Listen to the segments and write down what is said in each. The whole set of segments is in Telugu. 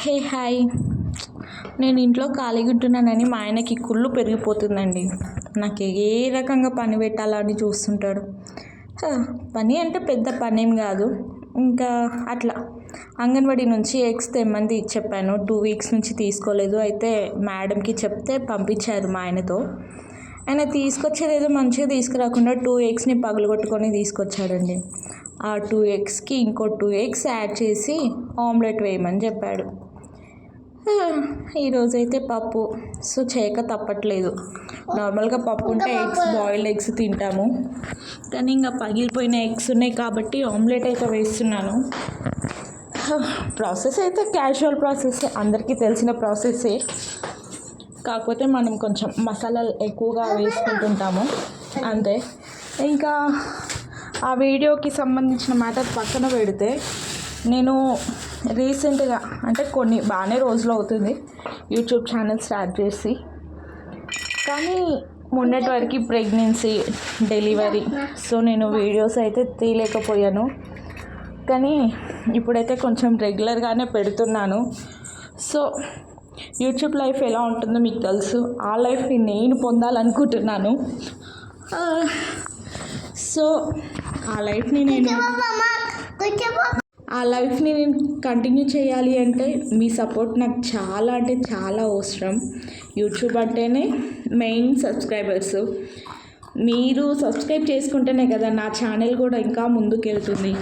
Hey hi. నేను ఇంట్లో ఖాళీగా ఉంటున్నానని మా ఆయనకి కుళ్ళు పెరిగిపోతుందండి. నాకు ఏ రకంగా పని పెట్టాలని చూస్తుంటాడు. హ, పని అంటే పెద్ద పనేం కాదు. ఇంకా అట్లా అంగన్వాడీ నుంచి ఎగ్స్ తెమ్మని చెప్పాను. 2 వీక్స్ నుంచి తీసుకోలేదు. అయితే మేడంకి చెప్తే పంపించారు మా ఆయనతో. ఆయన తీసుకొచ్చేది ఏదో మంచిగా తీసుకురాకుండా 2 ఎగ్స్ని పగలగొట్టుకొని తీసుకొచ్చాడండి. ఆ 2 ఎగ్స్కి ఇంకో 2 ఎగ్స్ యాడ్ చేసి ఆమ్లెట్ వేయమని చెప్పాడు. ఈరోజైతే పప్పు, సో చేయక తప్పట్లేదు. నార్మల్గా పప్పు ఉంటే బాయిల్డ్ ఎగ్స్ తింటాము, కానీ ఇంకా పగిలిపోయిన ఎగ్స్ ఉన్నాయి కాబట్టి ఆమ్లెట్ అయితే వేస్తున్నాను. ప్రాసెస్ అయితే క్యాజువల్ ప్రాసెస్, అందరికీ తెలిసిన ప్రాసెస్సే. కాకపోతే మనం కొంచెం మసాలాలు ఎక్కువగా వేసుకుంటుంటాము అంతే. ఇంకా ఆ వీడియోకి సంబంధించిన మ్యాటర్ పక్కన పెడితే, నేను రీసెంట్గా అంటే బాగానే రోజులు అవుతుంది యూట్యూబ్ ఛానల్ స్టార్ట్ చేసి, కానీ మొన్నటి వరకు ప్రెగ్నెన్సీ, డెలివరీ, సో నేను వీడియోస్ అయితే తీయలేకపోయాను. కానీ ఇప్పుడైతే కొంచెం రెగ్యులర్గానే పెడుతున్నాను. సో యూట్యూబ్ లైఫ్ ఎలా ఉంటుందో మీకు తెలుసు. ఆ లైఫ్ని నేను పొందాలనుకుంటున్నాను. సో ఆ లైఫ్ని నేను కంటిన్యూ చేయాలి అంటే మీ సపోర్ట్ నాకు చాలా అంటే చాలా అవసరం. యూట్యూబ్ అంటేనే మెయిన్ సబ్స్క్రైబర్స్. మీరు సబ్స్క్రైబ్ చేసుకుంటేనే కదా నా ఛానల్ కూడా ఇంకా ముందుకెళ్తుంది.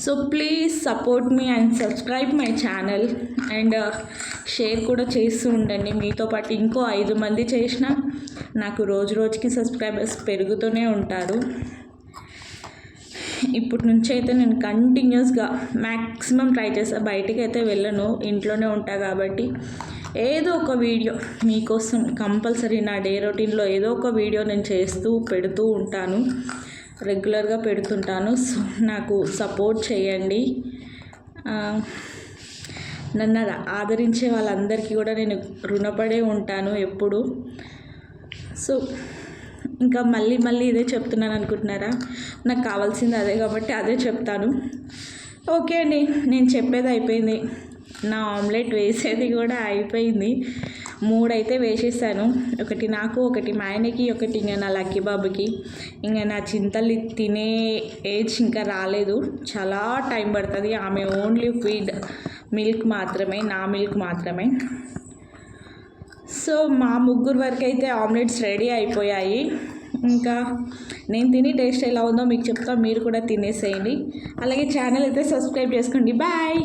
So please support me and subscribe my channel and share కూడా చేస్తూ ఉండండి. మీతో పాటు ఇంకో 5 మంది చేసినా నాకు రోజు రోజుకి సబ్స్క్రైబర్స్ పెరుగుతూనే ఉంటారు. ఇప్పటి నుంచి అయితే నేను కంటిన్యూస్గా మ్యాక్సిమం ట్రై చేస్తాను. బయటికి అయితే వెళ్ళను, ఇంట్లోనే ఉంటా కాబట్టి ఏదో ఒక వీడియో మీకోసం కంపల్సరీ నా డే రొటీన్లో ఏదో ఒక వీడియో నేను పెడుతూ ఉంటాను, రెగ్యులర్గా పెడుతుంటాను. సో నాకు సపోర్ట్ చేయండి. నన్ను ఆదరించే వాళ్ళందరికీ కూడా నేను రుణపడే ఉంటాను ఎప్పుడు. సో ఇంకా మళ్ళీ ఇదే చెప్తున్నాను అనుకుంటున్నారా? నాకు కావాల్సింది అదే కాబట్టి అదే చెప్తాను. ఓకే అండి, నేను చెప్పేది అయిపోయింది. నా ఆమ్లెట్ వేసేది కూడా అయిపోయింది. 3 అయితే వేసేసాను. ఒకటి నాకు, ఒకటి మా ఆయనకి, ఒకటి ఇంకా నా లక్కీ బాబుకి. ఇంకా నా చింతలు తినే ఏజ్ ఇంకా రాలేదు, చాలా టైం పడుతుంది. ఆమె ఓన్లీ ఫీడ్ మిల్క్ మాత్రమే, నా మిల్క్ మాత్రమే. సో మా ముగ్గురు వరకు అయితే ఆమ్లెట్స్ రెడీ అయిపోయాయి. ఇంకా నేను తిని టేస్ట్ ఎలా ఉందో మీకు చెప్తా, మీరు కూడా తినేసేయండి. అలాగే ఛానల్ అయితే సబ్స్క్రైబ్ చేసుకోండి. బాయ్.